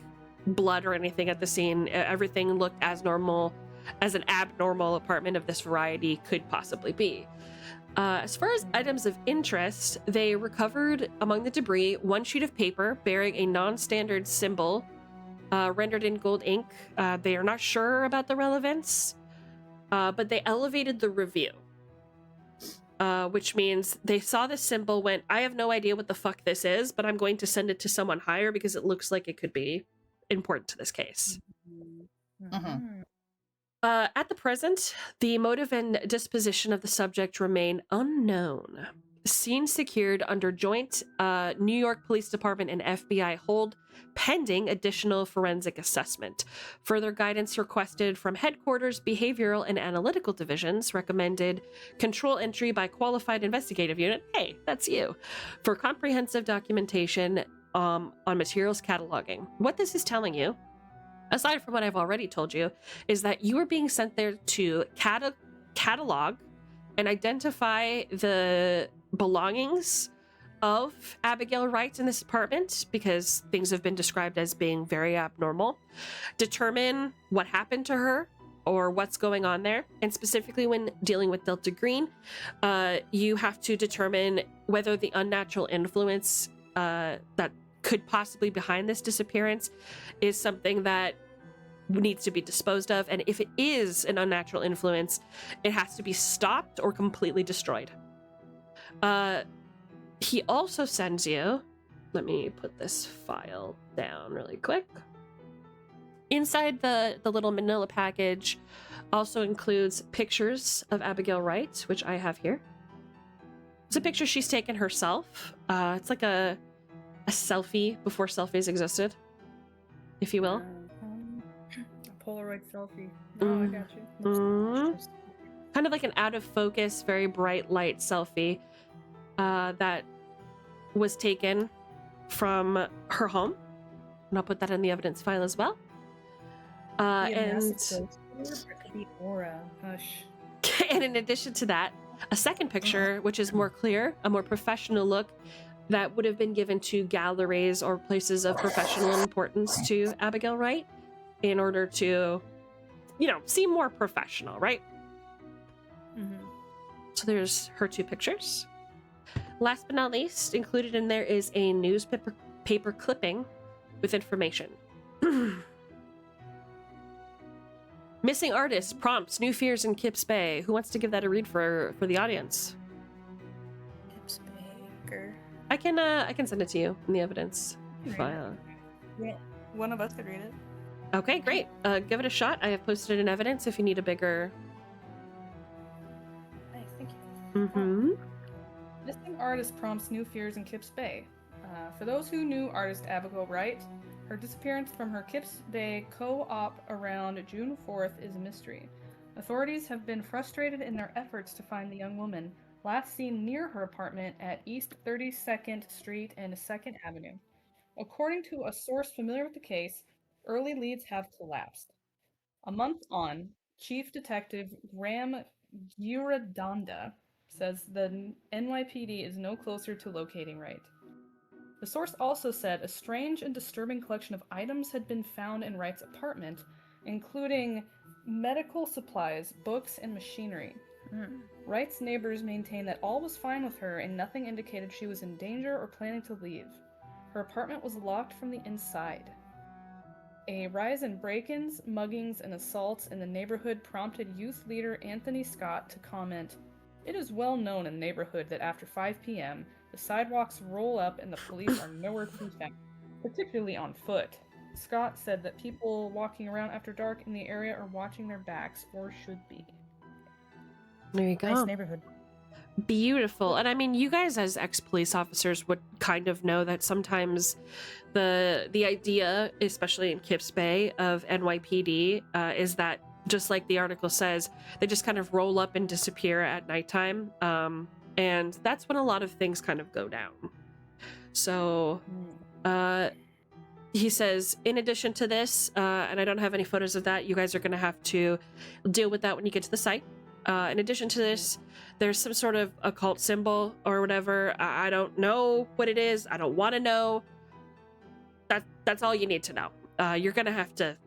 blood or anything at the scene. Everything looked as normal as an abnormal apartment of this variety could possibly be. As far as items of interest, they recovered among the debris one sheet of paper bearing a non-standard symbol rendered in gold ink. They are not sure about the relevance, but they elevated the review, which means they saw this symbol, went, I have no idea what the fuck this is, but I'm going to send it to someone higher because it looks like it could be important to this case. Mhm. At the present, the motive and disposition of the subject remain unknown. Scene secured under joint New York Police Department and FBI hold pending additional forensic assessment. Further guidance requested from headquarters behavioral and analytical divisions. Recommended control entry by qualified investigative unit. Hey, that's you. For comprehensive documentation on materials cataloging. What this is telling you, aside from what I've already told you, is that you are being sent there to catalog and identify the belongings of Abigail Wright in this apartment, because things have been described as being very abnormal. Determine what happened to her or what's going on there. And specifically when dealing with Delta Green, you have to determine whether the unnatural influence that could possibly behind this disappearance is something that needs to be disposed of, and if it is an unnatural influence, it has to be stopped or completely destroyed. He also sends you, let me put this file down really quick. Inside the little manila package also includes pictures of Abigail Wright, which I have here. It's a picture she's taken herself. It's like a selfie before selfies existed, if you will. A Polaroid selfie. Oh, I got you. Kind of like an out of focus, very bright light selfie that was taken from her home. And I'll put that in the evidence file as well. And aura. Hush. And in addition to that, a second picture, which is more clear, a more professional look, that would have been given to galleries or places of professional importance to Abigail Wright in order to, seem more professional, right? Mm-hmm. So there's her two pictures. Last but not least, included in there is a newspaper clipping with information. Missing artist prompts new fears in Kips Bay. Who wants to give that a read for the audience? Kips Baker. I can send it to you in the evidence file. Yeah, one of us could read it. Okay, great. Give it a shot. I have posted it in evidence if you need a bigger. Nice, thank you. Mm-hmm. Missing artist prompts new fears in Kips Bay. For those who knew artist Abigail Wright, her disappearance from her Kips Bay co-op around June 4th is a mystery. Authorities have been frustrated in their efforts to find the young woman, last seen near her apartment at East 32nd Street and 2nd Avenue. According to a source familiar with the case, early leads have collapsed. A month on, Chief Detective Ram Giradanda says the NYPD is no closer to locating Wright. The source also said a strange and disturbing collection of items had been found in Wright's apartment, including medical supplies, books, and machinery. Wright's neighbors maintained that all was fine with her and nothing indicated she was in danger or planning to leave. Her apartment was locked from the inside. A rise in break-ins, muggings, and assaults in the neighborhood prompted youth leader Anthony Scott to comment, "It is well known in the neighborhood that after 5 p.m., the sidewalks roll up and the police are nowhere to be found, particularly on foot." Scott said that people walking around after dark in the area are watching their backs, or should be. There you go. Nice neighborhood. Beautiful. And I mean, you guys as ex-police officers would kind of know that sometimes the idea, especially in Kips Bay, of NYPD is that, just like the article says, they just kind of roll up and disappear at nighttime. And that's when a lot of things kind of go down. So he says, in addition to this, and I don't have any photos of that, you guys are going to have to deal with that when you get to the site. In addition to this, there's some sort of occult symbol or whatever. I don't know what it is. I don't want to know. That's all you need to know. You're gonna have to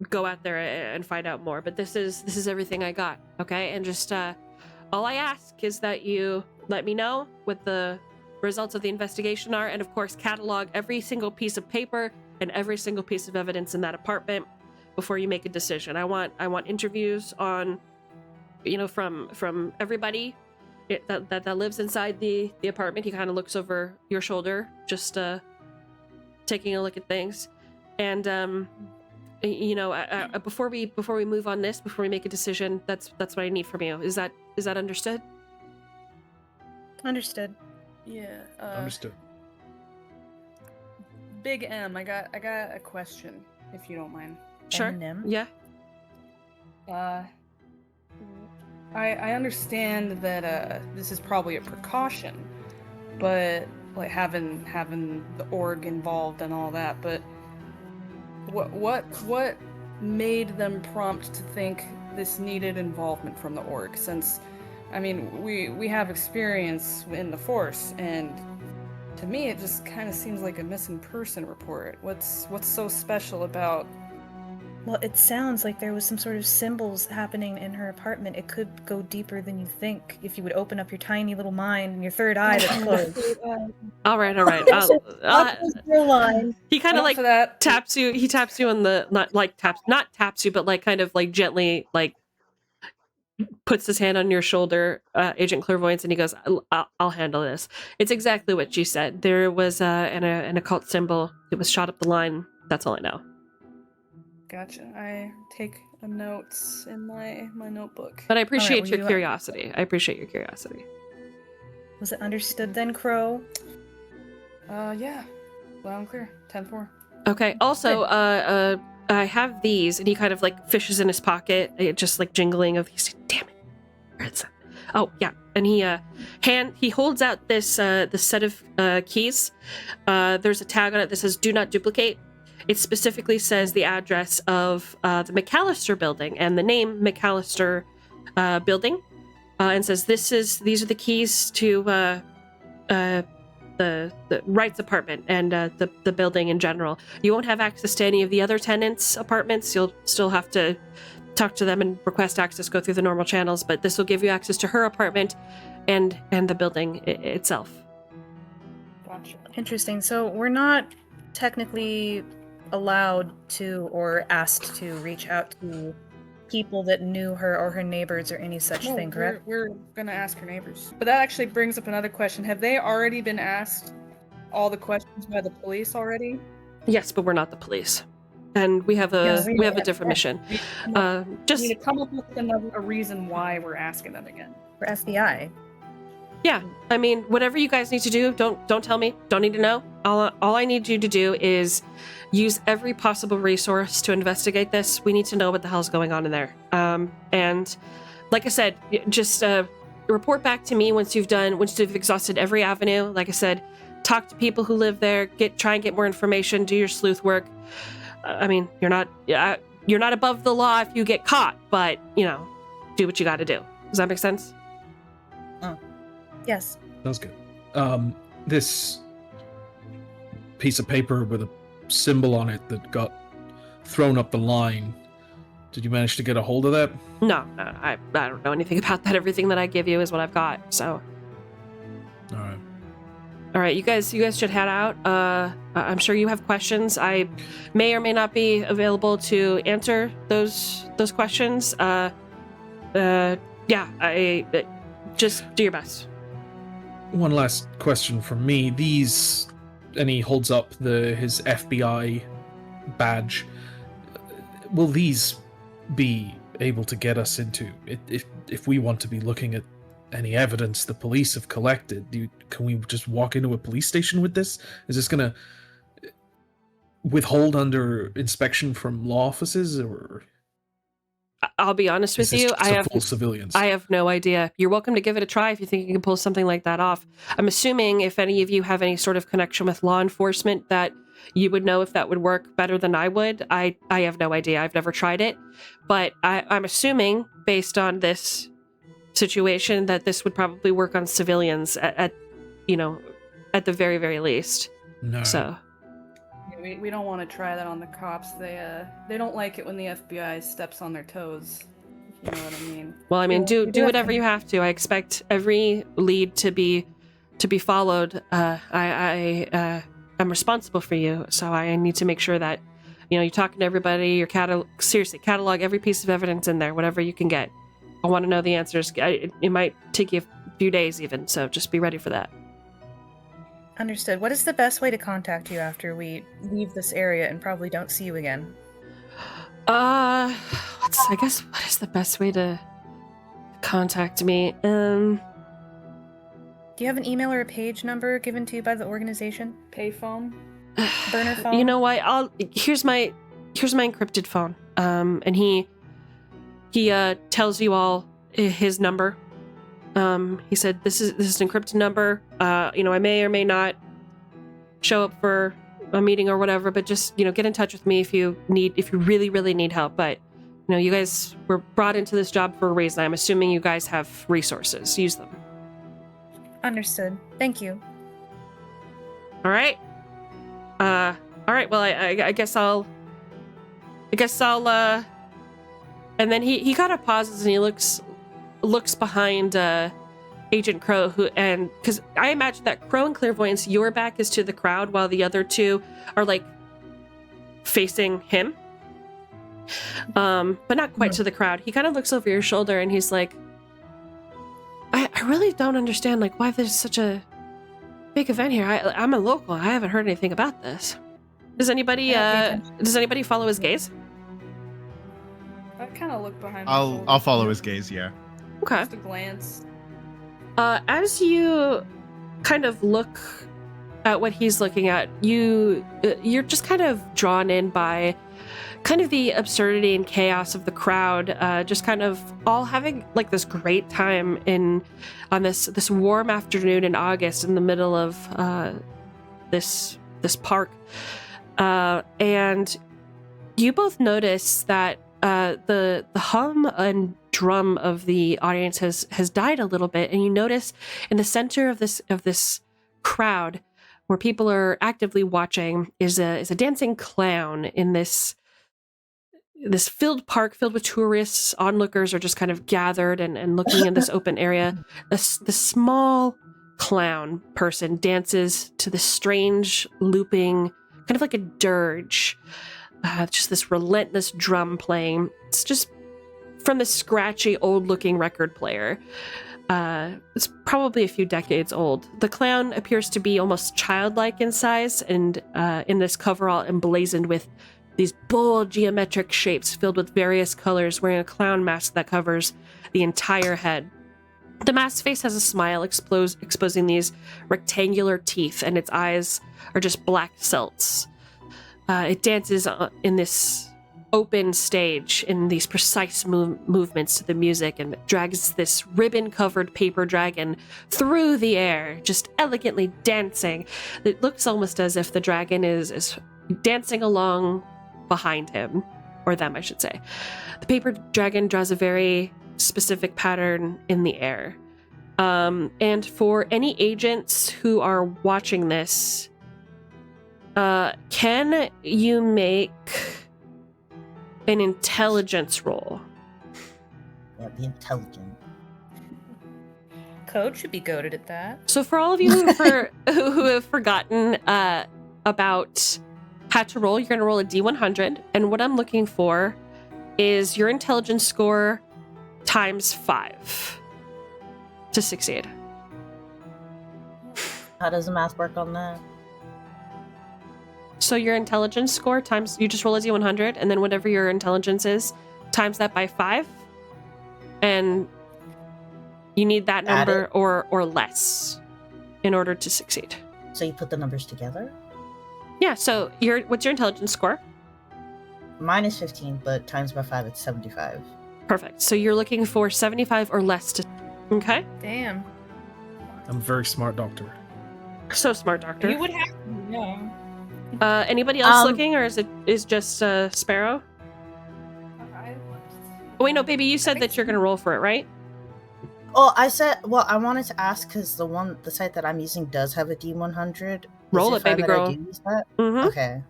go out there and find out more. But this is everything I got. Okay, and just all I ask is that you let me know what the results of the investigation are, and of course catalog every single piece of paper and every single piece of evidence in that apartment before you make a decision. I want interviews on, from everybody that lives inside the apartment. He kind of looks over your shoulder, just taking a look at things. And before we move on this, before we make a decision, that's what I need from you. Is that understood? Understood. Yeah. Understood. Big M, I got a question, if you don't mind. Sure. Eminem. Yeah. I understand that this is probably a precaution, but like having the org involved and all that, but what made them prompt to think this needed involvement from the org? Since, I mean, we have experience in the Force, and to me it just kind of seems like a missing person report. What's so special about? Well, it sounds like there was some sort of symbols happening in her apartment. It could go deeper than you think if you would open up your tiny little mind and your third eye that's closed. All right. Your line. He kind of like taps you. He taps you on the not taps you, but like kind of like gently like puts his hand on your shoulder, Agent Clairvoyance, and he goes, "I'll handle this." It's exactly what she said. There was an occult symbol. It was shot up the line. That's all I know. Gotcha. I take notes in my notebook. But I appreciate your curiosity. I appreciate your curiosity. Was it understood then, Crow? Yeah. Loud and clear. 10-4. Okay. Also, I have these, and he kind of like fishes in his pocket, just like jingling of these. Damn it! Where is that? Oh yeah, and he holds out this set of keys. There's a tag on it that says "Do not duplicate." It specifically says the address of the McAllister building and the name McAllister building, and says these are the keys to the Wright's apartment and the building in general. You won't have access to any of the other tenants' apartments. You'll still have to talk to them and request access, go through the normal channels, but this will give you access to her apartment and the building itself. Gotcha. Interesting. So we're not technically allowed to or asked to reach out to people that knew her or her neighbors or any such thing, correct? We're gonna ask her neighbors. But that actually brings up another question. Have they already been asked all the questions by the police already? Yes, but we're not the police, and we have a different mission. Just need to come up with a reason why we're asking them again. For FBI. Yeah, I mean, whatever you guys need to do, don't tell me. Don't need to know. All I need you to do is use every possible resource to investigate this. We need to know what the hell's going on in there. And like I said, just report back to me once you've exhausted every avenue. Like I said, talk to people who live there. Try and get more information. Do your sleuth work. I mean, you're not above the law if you get caught, but do what you got to do. Does that make sense? Yes. Sounds good. This piece of paper with a symbol on it that got thrown up the line, Did you manage to get a hold of that? No, I don't know anything about that. Everything that I give you is what I've got. So, all right, you guys should head out. I'm sure you have questions. I may or may not be available to answer those questions. Just do your best. One last question from me. And he holds up his FBI badge. Will these be able to get us into, if we want to be looking at any evidence the police have collected, can we just walk into a police station with this? Is this gonna withhold under inspection from law offices, or? I'll be honest with you, I have full civilians? I have no idea. You're welcome to give it a try if you think you can pull something like that off. I'm assuming if any of you have any sort of connection with law enforcement that you would know if that would work better than I would. I have no idea. I've never tried it. But I'm assuming, based on this situation, that this would probably work on civilians at the very, very least. No. So we don't want to try that on the cops. They don't like it when the FBI steps on their toes. You know what I mean? Well, I mean, do whatever you have to. I expect every lead to be followed. I'm responsible for you, so I need to make sure that you're talking to everybody. Your catalog every piece of evidence in there, whatever you can get. I want to know the answers. It might take you a few days even, so just be ready for that. Understood. What is the best way to contact you after we leave this area and probably don't see you again? I guess what is the best way to contact me? Do you have an email or a page number given to you by the organization? Payphone? Burner phone? You know what? Here's my encrypted phone. And he tells you all his number. He said this is an encrypted number. I may or may not show up for a meeting or whatever, but just get in touch with me if you really, really need help. But you guys were brought into this job for a reason. I'm assuming you guys have resources. Use them. Understood. Thank you. All right. All right. Well, I guess I'll. And then he kind of pauses and he looks behind Agent Crow, because I imagine that Crow and Clairvoyance, your back is to the crowd while the other two are like facing him, but not quite to the crowd. He kind of looks over your shoulder and he's like, I really don't understand why there's such a big event here. I'm a local. I haven't heard anything about this. Does anybody follow his gaze? I kind of look behind. I'll follow his gaze. Yeah. Okay. Just a glance. As you kind of look at what he's looking at, you're just kind of drawn in by kind of the absurdity and chaos of the crowd, just kind of all having this great time on this warm afternoon in August in the middle of this park, and you both notice that the hum and drum of the audience has died a little bit, and you notice in the center of this crowd, where people are actively watching, is a dancing clown in this filled park filled with tourists. Onlookers are just kind of gathered and looking in this open area. The small clown person dances to this strange looping, kind of like a dirge. Just this relentless drum playing. It's just from this scratchy, old-looking record player. It's probably a few decades old. The clown appears to be almost childlike in size, and in this coverall emblazoned with these bold geometric shapes filled with various colors, wearing a clown mask that covers the entire head. The masked face has a smile exposing these rectangular teeth, and its eyes are just black celts. It dances in this open stage in these precise movements to the music, and drags this ribbon-covered paper dragon through the air, just elegantly dancing. It looks almost as if the dragon is dancing along behind him, or them, I should say. The paper dragon draws a very specific pattern in the air. And for any agents who are watching this, can you make an intelligence roll. Yeah, be intelligent. Code should be goated at that. So for all of you who have forgotten about how to roll, you're going to roll a D100. And what I'm looking for is your intelligence score times 5 to succeed. How does the math work on that? So your intelligence score times, you just roll a D100, and then whatever your intelligence is, times that by 5. And you need that number or less in order to succeed. So you put the numbers together? Yeah, so what's your intelligence score? Mine is 15, but times by 5, it's 75. Perfect. So you're looking for 75 or less to... Okay. Damn. I'm a very smart doctor. So smart, Doctor. You would have to know. Anybody else looking, or is just Sparrow? Oh, wait, no, baby, you said that you're going to roll for it, right? Oh, I wanted to ask because the site that I'm using does have a D100. Roll it, baby girl. Mm-hmm. Okay.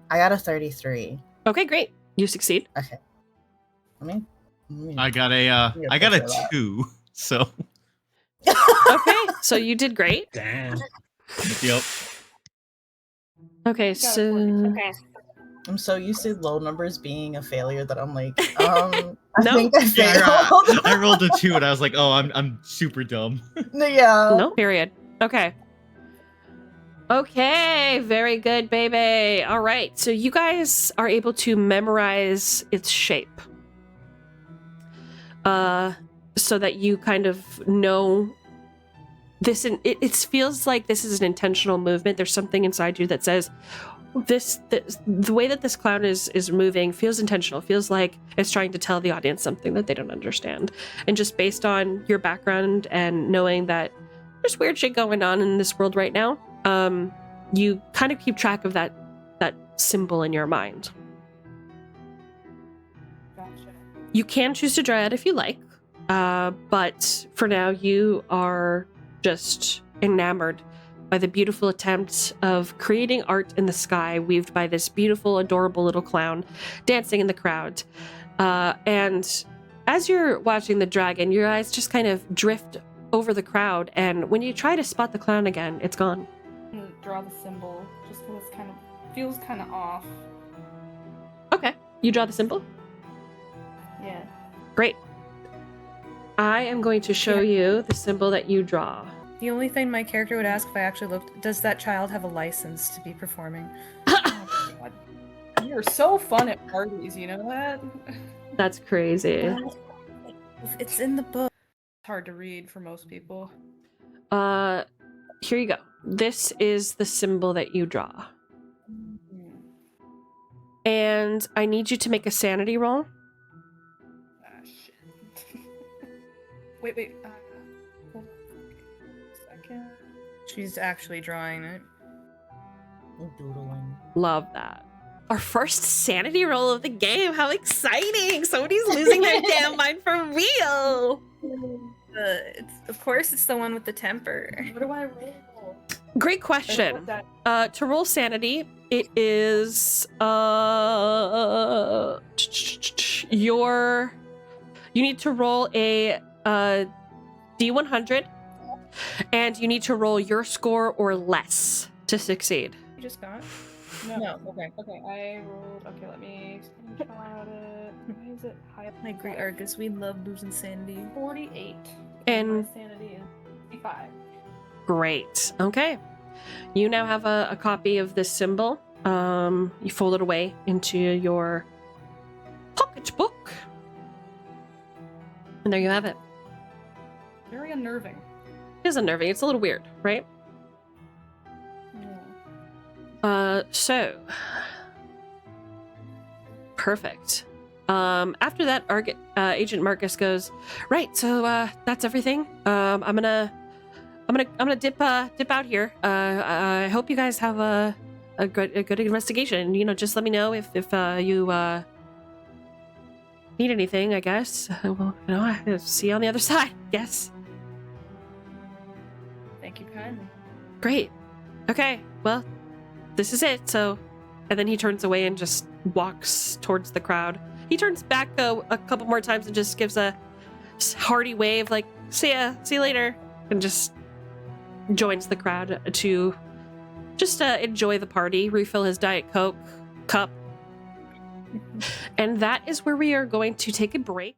I got a 33. Okay, great. You succeed. Okay. I got a 2, so. Okay, so you did great. Damn. Yep. Okay, so I'm so used to low numbers being a failure that I'm like, I think I Yeah, failed. I rolled a 2 and I was like, oh, I'm super dumb. Yeah. No, period. Okay. Okay, very good, baby. All right, so you guys are able to memorize its shape. So that you kind of know this, and it feels like this is an intentional movement. There's something inside you that says the way that this clown is moving feels intentional. Feels like it's trying to tell the audience something that they don't understand. And just based on your background and knowing that there's weird shit going on in this world right now, you kind of keep track of that symbol in your mind. Gotcha. You can choose to draw it if you like, but for now you are just enamored by the beautiful attempt of creating art in the sky weaved by this beautiful, adorable little clown dancing in the crowd. And as you're watching the dragon, your eyes just kind of drift over the crowd, and when you try to spot the clown again, it's gone. Draw the symbol, just because it feels kind of off. Okay, you draw the symbol? Yeah. Great. I am going to show you the symbol that you draw. The only thing my character would ask if I actually looked, does that child have a license to be performing? Oh, God. You're so fun at parties, you know that? That's crazy. It's in the book. It's hard to read for most people. Here you go. This is the symbol that you draw. And I need you to make a sanity roll. Shit. Wait. Hold on a second. She's actually drawing it. Doodling. Love that. Our first sanity roll of the game. How exciting! Somebody's losing their damn mind for real. Of course, it's the one with the temper. What do I roll? Great question. To roll sanity, it is you need to roll a D100, and you need to roll your score or less to succeed. You just got? No. Okay. I rolled. Okay, let me screenshot it. Why is it high? My great Argus, we love losing sanity. 48. And my sanity is 55. Great. Okay. You now have a copy of this symbol. You fold it away into your pocketbook. And there you have it. Very unnerving. It is unnerving. It's a little weird, right? Yeah. So. Perfect. After that, Agent Marcus goes, right, so that's everything. I'm gonna dip out here. I hope you guys have a good investigation. You know, just let me know if you need anything, I guess. Well, you know, I'll see you on the other side, yes. Thank you kindly. Great. Okay, well, this is it, so... And then he turns away and just walks towards the crowd. He turns back a couple more times and just gives a hearty wave, like, see you later, and just joins the crowd to just enjoy the party, refill his Diet Coke cup. And that is where we are going to take a break.